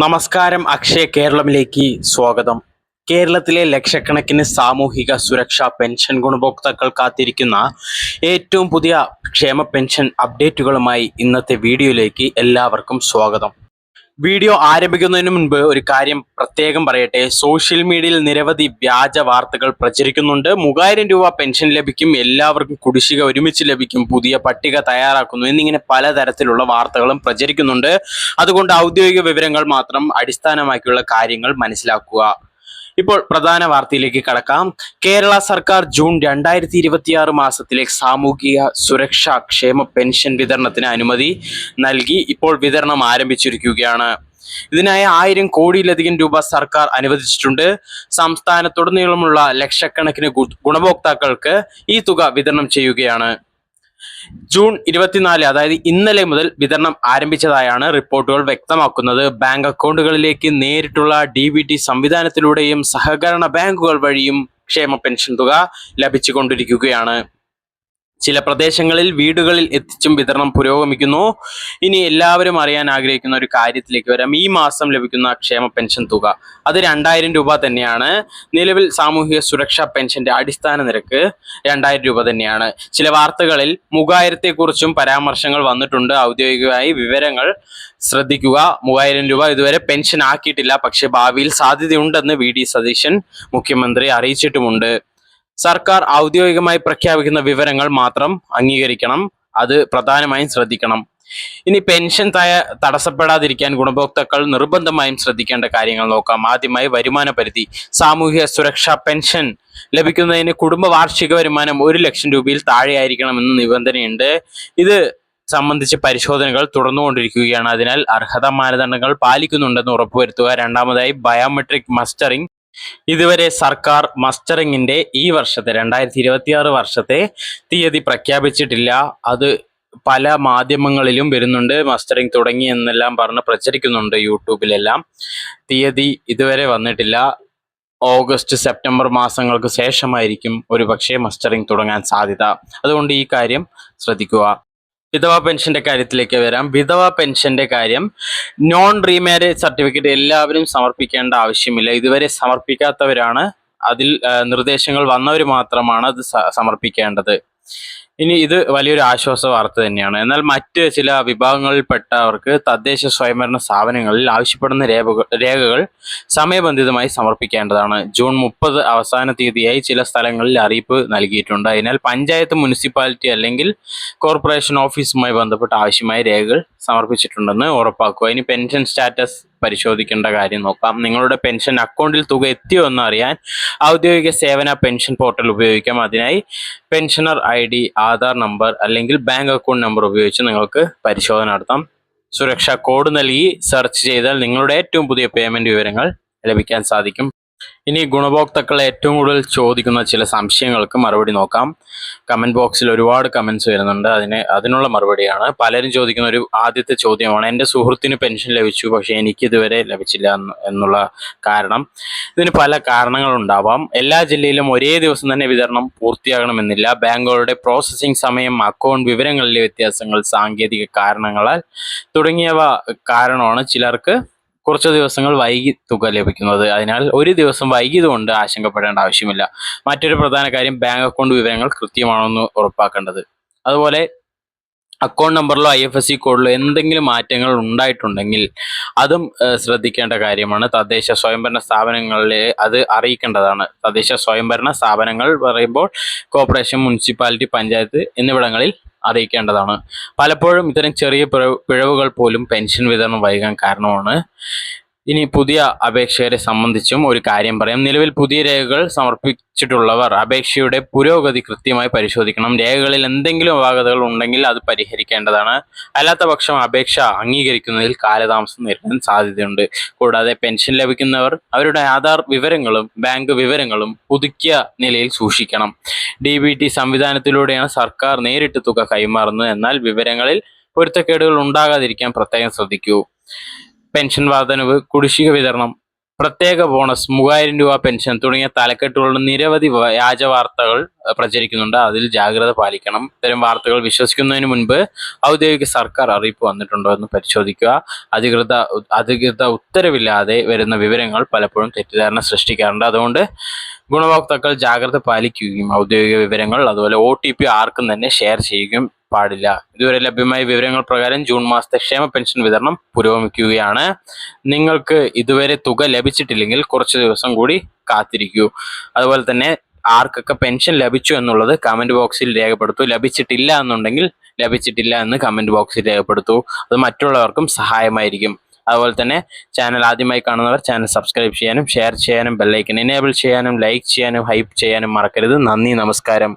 നമസ്കാരം, അക്ഷയ കേരളത്തിലേക്ക് സ്വാഗതം. കേരളത്തിലെ ലക്ഷക്കണക്കിന് സാമൂഹിക സുരക്ഷാ പെൻഷൻ ഗുണഭോക്താക്കൾ കാത്തിരിക്കുന്ന ഏറ്റവും പുതിയ ക്ഷേമ പെൻഷൻ അപ്ഡേറ്റുകളുമായി ഇന്നത്തെ വീഡിയോയിലേക്ക് എല്ലാവർക്കും സ്വാഗതം. വീഡിയോ ആരംഭിക്കുന്നതിന് മുൻപ് ഒരു കാര്യം പ്രത്യേകം പറയട്ടെ. സോഷ്യൽ മീഡിയയിൽ നിരവധി വ്യാജ വാർത്തകൾ പ്രചരിക്കുന്നുണ്ട്. 3000 രൂപ പെൻഷൻ ലഭിക്കും, എല്ലാവർക്കും കുടിശ്ശിക ഒരുമിച്ച് ലഭിക്കും, പുതിയ പട്ടിക തയ്യാറാക്കുന്നു എന്നിങ്ങനെ പലതരത്തിലുള്ള വാർത്തകളും പ്രചരിക്കുന്നുണ്ട്. അതുകൊണ്ട് ഔദ്യോഗിക വിവരങ്ങൾ മാത്രം അടിസ്ഥാനമാക്കിയുള്ള കാര്യങ്ങൾ മനസ്സിലാക്കുക. ഇപ്പോൾ പ്രധാന വാർത്തയിലേക്ക് കടക്കാം. കേരള സർക്കാർ ജൂൺ 2026 മാസത്തിലെ സാമൂഹിക സുരക്ഷാ ക്ഷേമ പെൻഷൻ വിതരണത്തിന് അനുമതി നൽകി. ഇപ്പോൾ വിതരണം ആരംഭിച്ചിരിക്കുകയാണ്. ഇതിനായി 1000 കോടിയിലധികം രൂപ സർക്കാർ അനുവദിച്ചിട്ടുണ്ട്. സംസ്ഥാനത്തുടനീളമുള്ള ലക്ഷക്കണക്കിന് ഗുണഭോക്താക്കൾക്ക് ഈ തുക വിതരണം ചെയ്യുകയാണ്. ജൂൺ 24, അതായത് ഇന്നലെ മുതൽ വിതരണം ആരംഭിച്ചതായാണ് റിപ്പോർട്ടുകൾ വ്യക്തമാക്കുന്നത്. ബാങ്ക് അക്കൗണ്ടുകളിലേക്ക് നേരിട്ടുള്ള DBT സംവിധാനത്തിലൂടെയും സഹകരണ ബാങ്കുകൾ വഴിയും ക്ഷേമ പെൻഷൻ തുക ലഭിച്ചുകൊണ്ടിരിക്കുകയാണ്. ചില പ്രദേശങ്ങളിൽ വീടുകളിൽ എത്തിച്ചും വിതരണം പുരോഗമിക്കുന്നു. ഇനി എല്ലാവരും അറിയാൻ ആഗ്രഹിക്കുന്ന ഒരു കാര്യത്തിലേക്ക് വരാം. ഈ മാസം ലഭിക്കുന്ന ക്ഷേമ പെൻഷൻ തുക അത് 2000 രൂപ തന്നെയാണ്. നിലവിൽ സാമൂഹിക സുരക്ഷാ പെൻഷന്റെ അടിസ്ഥാന നിരക്ക് 2000 രൂപ തന്നെയാണ്. ചില വാർത്തകളിൽ 3000 കുറിച്ചും പരാമർശങ്ങൾ വന്നിട്ടുണ്ട്. ഔദ്യോഗികമായി വിവരങ്ങൾ ശ്രദ്ധിക്കുക. 3000 രൂപ ഇതുവരെ പെൻഷൻ ആക്കിയിട്ടില്ല, പക്ഷേ ഭാവിയിൽ സാധ്യതയുണ്ടെന്ന് VD സതീശൻ മുഖ്യമന്ത്രി അറിയിച്ചിട്ടുമുണ്ട്. സർക്കാർ ഔദ്യോഗികമായി പ്രഖ്യാപിക്കുന്ന വിവരങ്ങൾ മാത്രം അംഗീകരിക്കണം. അത് പ്രധാനമായും ശ്രദ്ധിക്കണം. ഇനി പെൻഷൻ തടസ്സപ്പെടാതിരിക്കാൻ ഗുണഭോക്താക്കൾ നിർബന്ധമായും ശ്രദ്ധിക്കേണ്ട കാര്യങ്ങൾ നോക്കാം. ആദ്യമായി വരുമാന പരിധി. സാമൂഹിക സുരക്ഷാ പെൻഷൻ ലഭിക്കുന്നതിന് കുടുംബ വാർഷിക വരുമാനം 1 ലക്ഷം രൂപയിൽ താഴെയായിരിക്കണമെന്ന് നിബന്ധനയുണ്ട്. ഇത് സംബന്ധിച്ച് പരിശോധനകൾ തുടർന്നുകൊണ്ടിരിക്കുകയാണ്. അതിനാൽ അർഹതാ മാനദണ്ഡങ്ങൾ പാലിക്കുന്നുണ്ടെന്ന് ഉറപ്പുവരുത്തുക. രണ്ടാമതായി ബയോമെട്രിക് മസ്റ്ററിംഗ്. ഇതുവരെ സർക്കാർ മസ്റ്ററിങ്ങിന്റെ ഈ വർഷത്തെ 2026 വർഷത്തെ തീയതി പ്രഖ്യാപിച്ചിട്ടില്ല. അത് പല മാധ്യമങ്ങളിലും വരുന്നുണ്ട്. മസ്റ്ററിംഗ് തുടങ്ങി എന്നെല്ലാം പറഞ്ഞ് പ്രചരിക്കുന്നുണ്ട് യൂട്യൂബിലെല്ലാം. തീയതി ഇതുവരെ വന്നിട്ടില്ല. ഓഗസ്റ്റ് സെപ്റ്റംബർ മാസങ്ങൾക്ക് ശേഷമായിരിക്കും ഒരുപക്ഷെ മസ്റ്ററിംഗ് തുടങ്ങാൻ സാധ്യത. അതുകൊണ്ട് ഈ കാര്യം ശ്രദ്ധിക്കുക. വിധവാ പെൻഷന്റെ കാര്യത്തിലേക്ക് വരാം. വിധവാ പെൻഷന്റെ കാര്യം, നോൺ റീമാരേജ് സർട്ടിഫിക്കറ്റ് എല്ലാവരും സമർപ്പിക്കേണ്ട ആവശ്യമില്ല. ഇതുവരെ സമർപ്പിക്കാത്തവരാണ്, അതിൽ നിർദ്ദേശങ്ങൾ വന്നവർ മാത്രമാണ് അത് സമർപ്പിക്കേണ്ടത്. ഇനി ഇത് വലിയൊരു ആശ്വാസ വാർത്ത തന്നെയാണ്. എന്നാൽ മറ്റ് ചില വിഭാഗങ്ങളിൽപ്പെട്ടവർക്ക് തദ്ദേശ സ്വയംഭരണ സ്ഥാപനങ്ങളിൽ ആവശ്യപ്പെടുന്ന രേഖകൾ സമയബന്ധിതമായി സമർപ്പിക്കേണ്ടതാണ്. ജൂൺ 30 അവസാന തീയതിയായി ചില സ്ഥലങ്ങളിൽ അറിയിപ്പ് നൽകിയിട്ടുണ്ട്. അതിനാൽ പഞ്ചായത്ത്, മുനിസിപ്പാലിറ്റി അല്ലെങ്കിൽ കോർപ്പറേഷൻ ഓഫീസുമായി ബന്ധപ്പെട്ട് ആവശ്യമായ രേഖകൾ സമർപ്പിച്ചിട്ടുണ്ടെന്ന് ഉറപ്പാക്കുക. ഇനി പെൻഷൻ സ്റ്റാറ്റസ് പരിശോധിക്കേണ്ട കാര്യം നോക്കാം. നിങ്ങളുടെ പെൻഷൻ അക്കൗണ്ടിൽ തുക എത്തിയോ എന്ന് അറിയാൻ ഔദ്യോഗിക സേവന പെൻഷൻ പോർട്ടൽ ഉപയോഗിക്കാം. അതിനായി പെൻഷനർ ID, ആധാർ നമ്പർ അല്ലെങ്കിൽ ബാങ്ക് അക്കൗണ്ട് നമ്പർ ഉപയോഗിച്ച് നിങ്ങൾക്ക് പരിശോധന നടത്താം. സുരക്ഷാ കോഡ് നൽകി സെർച്ച് ചെയ്താൽ നിങ്ങളുടെ ഏറ്റവും പുതിയ പേയ്മെന്റ് വിവരങ്ങൾ ലഭിക്കാൻ സാധിക്കും. ഇനി ഗുണഭോക്താക്കൾ ഏറ്റവും കൂടുതൽ ചോദിക്കുന്ന ചില സംശയങ്ങൾക്ക് മറുപടി നോക്കാം. കമന്റ് ബോക്സിൽ ഒരുപാട് കമന്റ്സ് വരുന്നുണ്ട്. അതിനുള്ള മറുപടിയാണ്. പലരും ചോദിക്കുന്ന ഒരു ആദ്യത്തെ ചോദ്യമാണ്, എൻ്റെ സുഹൃത്തിന് പെൻഷൻ ലഭിച്ചു, പക്ഷേ എനിക്കിതുവരെ ലഭിച്ചില്ല എന്നുള്ള കാരണം. ഇതിന് പല കാരണങ്ങളുണ്ടാവാം. എല്ലാ ജില്ലയിലും ഒരേ ദിവസം തന്നെ വിതരണം പൂർത്തിയാകണമെന്നില്ല. ബാങ്കുകളുടെ പ്രോസസ്സിംഗ് സമയം, അക്കൗണ്ട് വിവരങ്ങളിലെ വ്യത്യാസങ്ങൾ, സാങ്കേതിക കാരണങ്ങളാൽ തുടങ്ങിയവ കാരണമാണ് ചിലർക്ക് കുറച്ച് ദിവസങ്ങൾ വൈകി തുക ലഭിക്കുന്നത്. അതിനാൽ ഒരു ദിവസം വൈകിയതുകൊണ്ട് ആശങ്കപ്പെടേണ്ട ആവശ്യമില്ല. മറ്റൊരു പ്രധാന കാര്യം, ബാങ്ക് അക്കൗണ്ട് വിവരങ്ങൾ കൃത്യമാണെന്ന് ഉറപ്പാക്കേണ്ടത്. അതുപോലെ അക്കൗണ്ട് നമ്പറിലോ IFSC കോഡിലോ എന്തെങ്കിലും മാറ്റങ്ങൾ ഉണ്ടായിട്ടുണ്ടെങ്കിൽ അതും ശ്രദ്ധിക്കേണ്ട കാര്യമാണ്. തദ്ദേശ സ്വയംഭരണ സ്ഥാപനങ്ങളിലെ അത് അറിയിക്കേണ്ടതാണ്. തദ്ദേശ സ്വയംഭരണ സ്ഥാപനങ്ങൾ പറയുമ്പോൾ കോർപ്പറേഷൻ, മുനിസിപ്പാലിറ്റി, പഞ്ചായത്ത് എന്നിവിടങ്ങളിൽ അറിയിക്കേണ്ടതാണ്. പലപ്പോഴും ഇത്തരം ചെറിയ പിഴവുകൾ പോലും പെൻഷൻ വിതരണം വൈകാൻ കാരണമാണ്. ഇനി പുതിയ അപേക്ഷകരെ സംബന്ധിച്ചും ഒരു കാര്യം പറയാം. നിലവിൽ പുതിയ രേഖകൾ സമർപ്പിച്ചിട്ടുള്ളവർ അപേക്ഷയുടെ പുരോഗതി കൃത്യമായി പരിശോധിക്കണം. രേഖകളിൽ എന്തെങ്കിലും അപാകതകൾ ഉണ്ടെങ്കിൽ അത് പരിഹരിക്കേണ്ടതാണ്. അല്ലാത്ത പക്ഷം അപേക്ഷ അംഗീകരിക്കുന്നതിൽ കാലതാമസം നേരിടാൻ സാധ്യതയുണ്ട്. കൂടാതെ പെൻഷൻ ലഭിക്കുന്നവർ അവരുടെ ആധാർ വിവരങ്ങളും ബാങ്ക് വിവരങ്ങളും പുതുക്കിയ നിലയിൽ സൂക്ഷിക്കണം. DBT സംവിധാനത്തിലൂടെയാണ് സർക്കാർ നേരിട്ട് തുക കൈമാറുന്നത്. എന്നാൽ വിവരങ്ങളിൽ പൊരുത്തക്കേടുകൾ ഉണ്ടാകാതിരിക്കാൻ പ്രത്യേകം ശ്രദ്ധിക്കൂ. പെൻഷൻ വർധനവ്, കുടിശ്ശിക വിതരണം പ്രത്യേക ബോണസ്, 3000 രൂപ പെൻഷൻ തുടങ്ങിയ തലക്കെട്ടുകളുടെ നിരവധി വ്യാജ വാർത്തകൾ പ്രചരിക്കുന്നുണ്ട്. അതിൽ ജാഗ്രത പാലിക്കണം. ഇത്തരം വാർത്തകൾ വിശ്വസിക്കുന്നതിന് മുൻപ് ഔദ്യോഗിക സർക്കാർ അറിയിപ്പ് വന്നിട്ടുണ്ടോ എന്ന് പരിശോധിക്കുക. അധികൃത ഉത്തരവില്ലാതെ വരുന്ന വിവരങ്ങൾ പലപ്പോഴും തെറ്റിദ്ധാരണ സൃഷ്ടിക്കാറുണ്ട്. അതുകൊണ്ട് ഗുണഭോക്താക്കൾ ജാഗ്രത പാലിക്കുകയും ഔദ്യോഗിക വിവരങ്ങൾ അതുപോലെ OTP ആർക്കും തന്നെ ഷെയർ ചെയ്യുകയും പാടില്ല. ഇതുവരെ ലഭ്യമായ വിവരങ്ങൾ പ്രകാരം ജൂൺ മാസത്തെ ക്ഷേമ പെൻഷൻ വിതരണം പുരോഗമിക്കുകയാണ്. നിങ്ങൾക്ക് ഇതുവരെ തുക ലഭിച്ചിട്ടില്ലെങ്കിൽ കുറച്ച് ദിവസം കൂടി കാത്തിരിക്കൂ. അതുപോലെ തന്നെ ആർക്കൊക്കെ പെൻഷൻ ലഭിച്ചു എന്നുള്ളത് കമന്റ് ബോക്സിൽ രേഖപ്പെടുത്തൂ. ലഭിച്ചിട്ടില്ല എന്നുണ്ടെങ്കിൽ ലഭിച്ചിട്ടില്ല എന്ന് കമന്റ് ബോക്സിൽ രേഖപ്പെടുത്തൂ. അത് മറ്റുള്ളവർക്കും സഹായമായിരിക്കും. അതുപോലെ തന്നെ ചാനൽ ആദ്യമായി കാണുന്നവർ ചാനൽ സബ്സ്ക്രൈബ് ചെയ്യാനും ഷെയർ ചെയ്യാനും ബെല്ലൈക്കൻ എനേബിൾ ചെയ്യാനും ലൈക്ക് ചെയ്യാനും ഹൈപ്പ് ചെയ്യാനും മറക്കരുത്. നന്ദി, നമസ്കാരം.